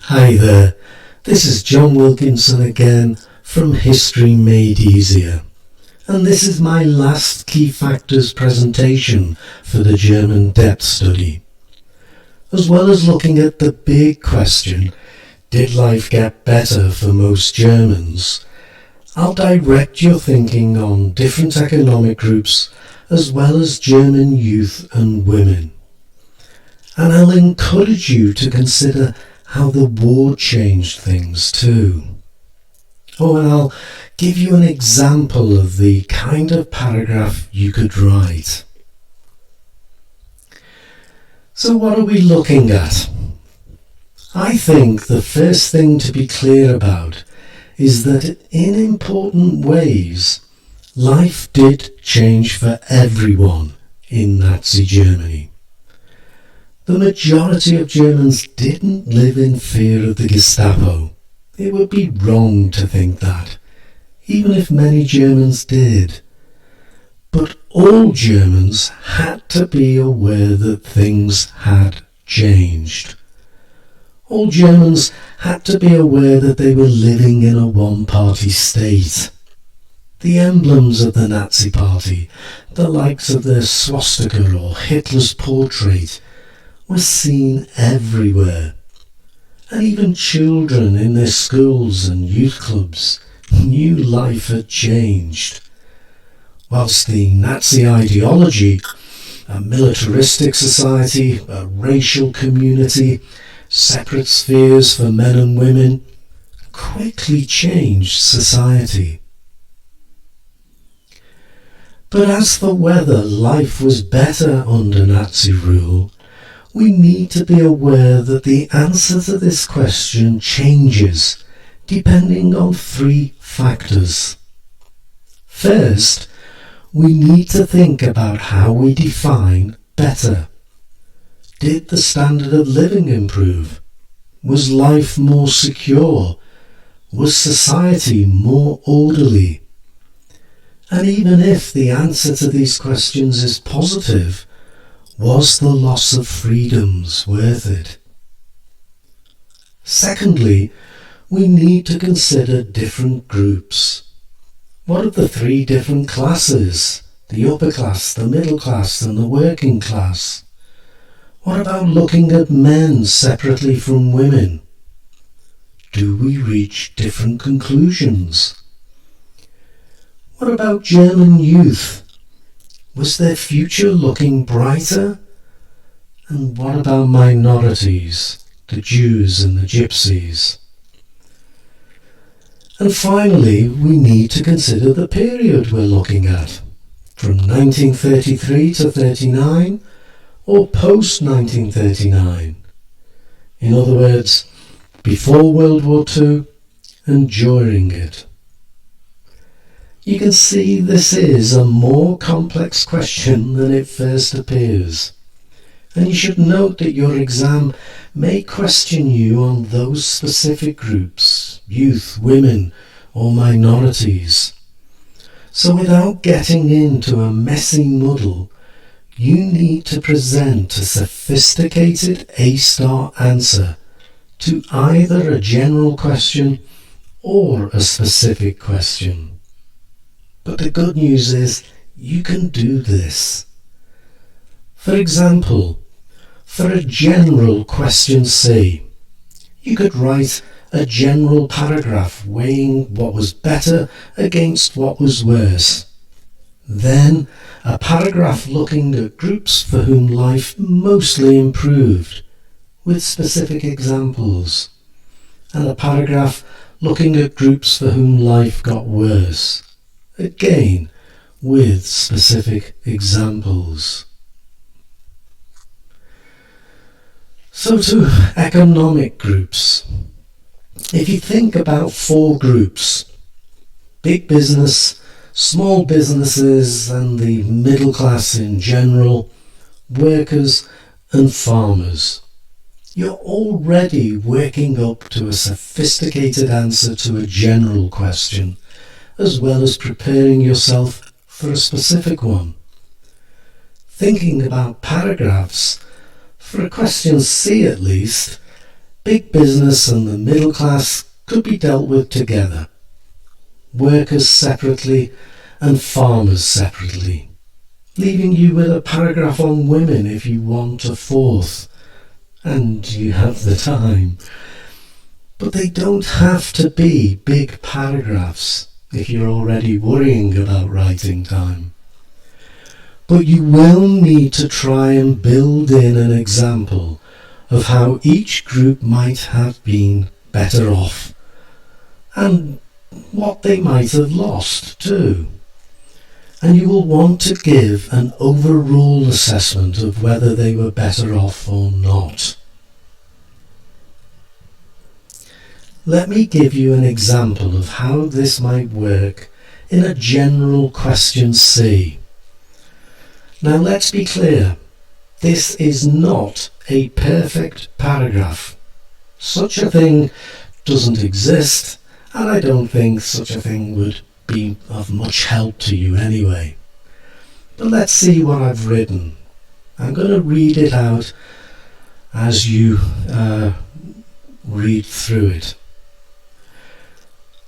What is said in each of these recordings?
Hi there, this is John Wilkinson again from History Made Easier, and this is my last key factors presentation for the German depth study. As well as looking at the big question, did life get better for most Germans? I'll direct your thinking on different economic groups as well as German youth and women. And I'll encourage you to consider how the war changed things too. Oh, and I'll give you an example of the kind of paragraph you could write. So what are we looking at? I think the first thing to be clear about is that in important ways, life did change for everyone in Nazi Germany. The majority of Germans didn't live in fear of the Gestapo. It would be wrong to think that, even if many Germans did. But all Germans had to be aware that things had changed. All Germans had to be aware that they were living in a one-party state. The emblems of the Nazi Party, the likes of their swastika or Hitler's portrait, were seen everywhere. And even children in their schools and youth clubs knew life had changed. Whilst the Nazi ideology, a militaristic society, a racial community, separate spheres for men and women, quickly changed society. But as for whether life was better under Nazi rule, we need to be aware that the answer to this question changes depending on three factors. First, we need to think about how we define better. Did the standard of living improve? Was life more secure? Was society more orderly? And even if the answer to these questions is positive, was the loss of freedoms worth it? Secondly, we need to consider different groups. What of the three different classes? The upper class, the middle class, and the working class. What about looking at men separately from women? Do we reach different conclusions? What about German youth? Was their future looking brighter? And what about minorities, the Jews and the Gypsies? And finally, we need to consider the period we're looking at, from 1933 to 39 or post-1939. In other words, before World War II and during it. You can see this is a more complex question than it first appears. And you should note that your exam may question you on those specific groups, youth, women, or minorities. So without getting into a messy muddle, you need to present a sophisticated A-star answer to either a general question or a specific question. But the good news is you can do this. For example, for a general question C, you could write a general paragraph weighing what was better against what was worse. Then a paragraph looking at groups for whom life mostly improved, with specific examples. And a paragraph looking at groups for whom life got worse, again with specific examples. So to economic groups. If you think about four groups, big business, small businesses and the middle class in general, workers and farmers, you're already working up to a sophisticated answer to a general question, as well as preparing yourself for a specific one. Thinking about paragraphs, for a question C at least, Big business and the middle class could be dealt with together. Workers separately and farmers separately, leaving you with a paragraph on women if you want a fourth, and you have the time. But they don't have to be big paragraphs if you're already worrying about writing time. But you will need to try and build in an example of how each group might have been better off, and what they might have lost too. And you will want to give an overall assessment of whether they were better off or not. Let me give you an example of how this might work in a general question C. Now let's be clear, this is not a perfect paragraph. Such a thing doesn't exist, and I don't think such a thing would be of much help to you anyway. But let's see what I've written. I'm going to read it out as you read through it.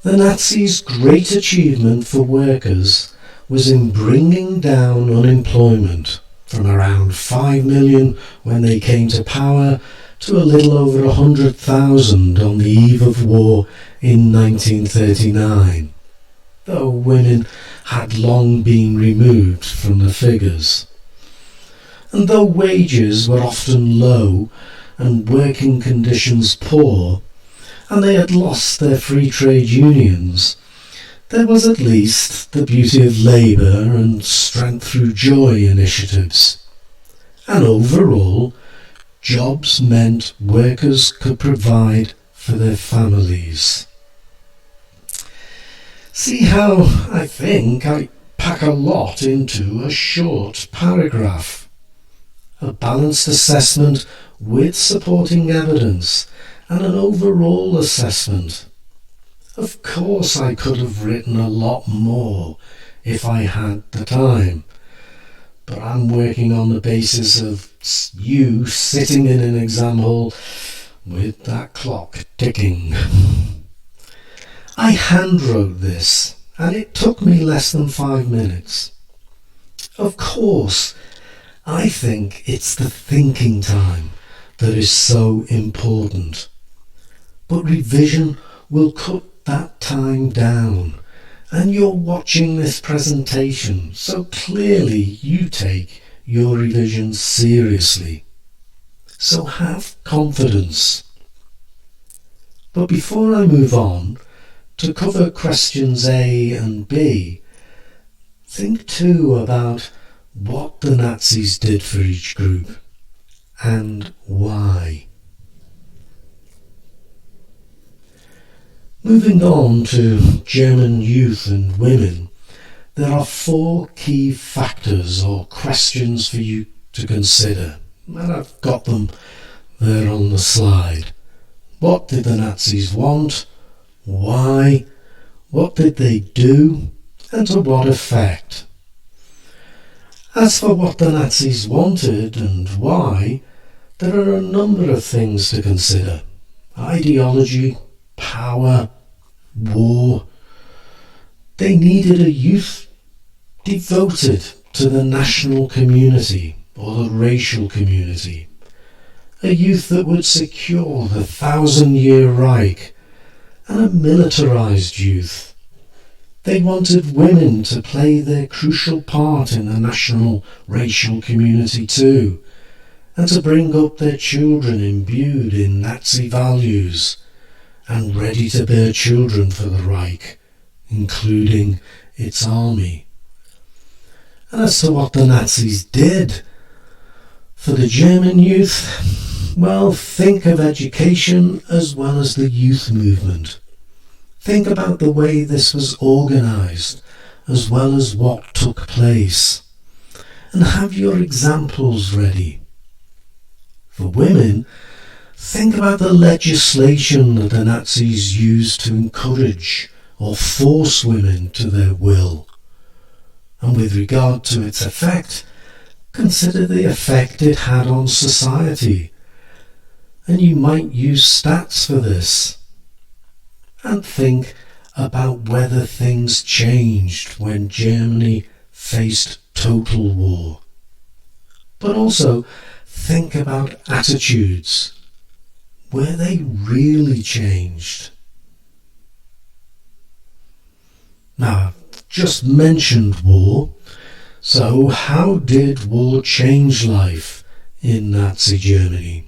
The Nazis' great achievement for workers was in bringing down unemployment from around 5 million when they came to power to a little over 100,000 on the eve of war in 1939, though women had long been removed from the figures. And though wages were often low and working conditions poor, and they had lost their free trade unions, there was at least the beauty of labour and strength through joy initiatives. And overall, jobs meant workers could provide for their families. See how I think I pack a lot into a short paragraph. A balanced assessment with supporting evidence and an overall assessment. Of course I could have written a lot more if I had the time, but I'm working on the basis of you sitting in an exam hall with that clock ticking. I handwrote this, and it took me less than 5 minutes. Of course, I think it's the thinking time that is so important. But revision will cut that time down, and you're watching this presentation, so clearly you take your revision seriously. So have confidence. But before I move on to cover questions A and B, think too about what the Nazis did for each group and why. Moving on to German youth and women, there are 4 key factors or questions for you to consider, and I've got them there on the slide. What did the Nazis want? Why? What did they do? And to what effect? As for what the Nazis wanted and why, there are a number of things to consider. Ideology, power, war. They needed a youth devoted to the national community or the racial community, a youth that would secure the 1,000-year Reich, and a militarized youth. They wanted women to play their crucial part in the national racial community too, and to bring up their children imbued in Nazi values and ready to bear children for the Reich, including its army. And as to what the Nazis did for the German youth, well, think of education as well as the youth movement. Think about the way this was organised as well as what took place, and have your examples ready. For women, think about the legislation that the Nazis used to encourage or force women to their will. And with regard to its effect, consider the effect it had on society. And you might use stats for this. And think about whether things changed when Germany faced total war. But also think about attitudes. Were they really changed? Now, I've just mentioned war. So how did war change life in Nazi Germany?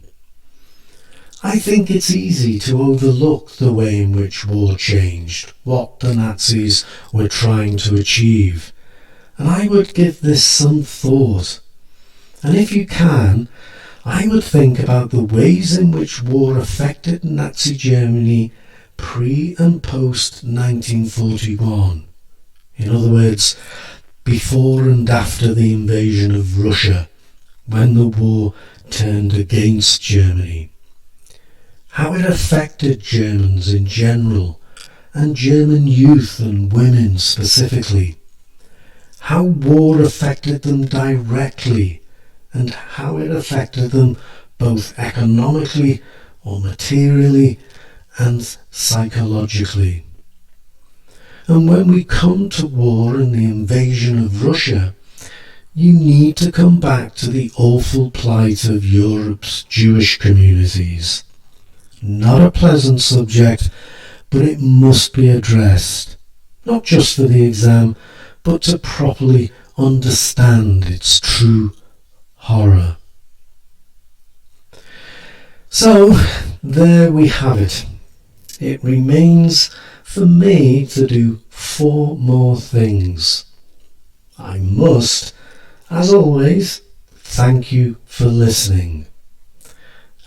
I think it's easy to overlook the way in which war changed, what the Nazis were trying to achieve. And I would give this some thought. And if you can, I would think about the ways in which war affected Nazi Germany pre and post 1941. In other words, before and after the invasion of Russia, when the war turned against Germany. How it affected Germans in general, and German youth and women specifically. How war affected them directly, and how it affected them both economically or materially and psychologically. And when we come to war and the invasion of Russia, you need to come back to the awful plight of Europe's Jewish communities. Not a pleasant subject, but it must be addressed, not just for the exam, but to properly understand its true horror. So, there we have it. It remains for me to do 4 more things. I must, as always, thank you for listening.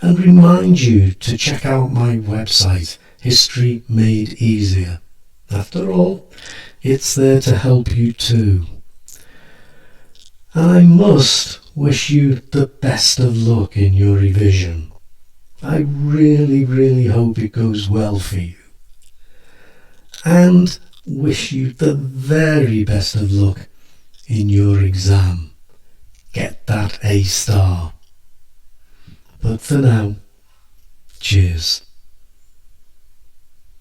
And remind you to check out my website, History Made Easier. After all, it's there to help you too. And I must wish you the best of luck in your revision. I really hope it goes well for you. And wish you the very best of luck in your exam. Get that A star. But for now, cheers.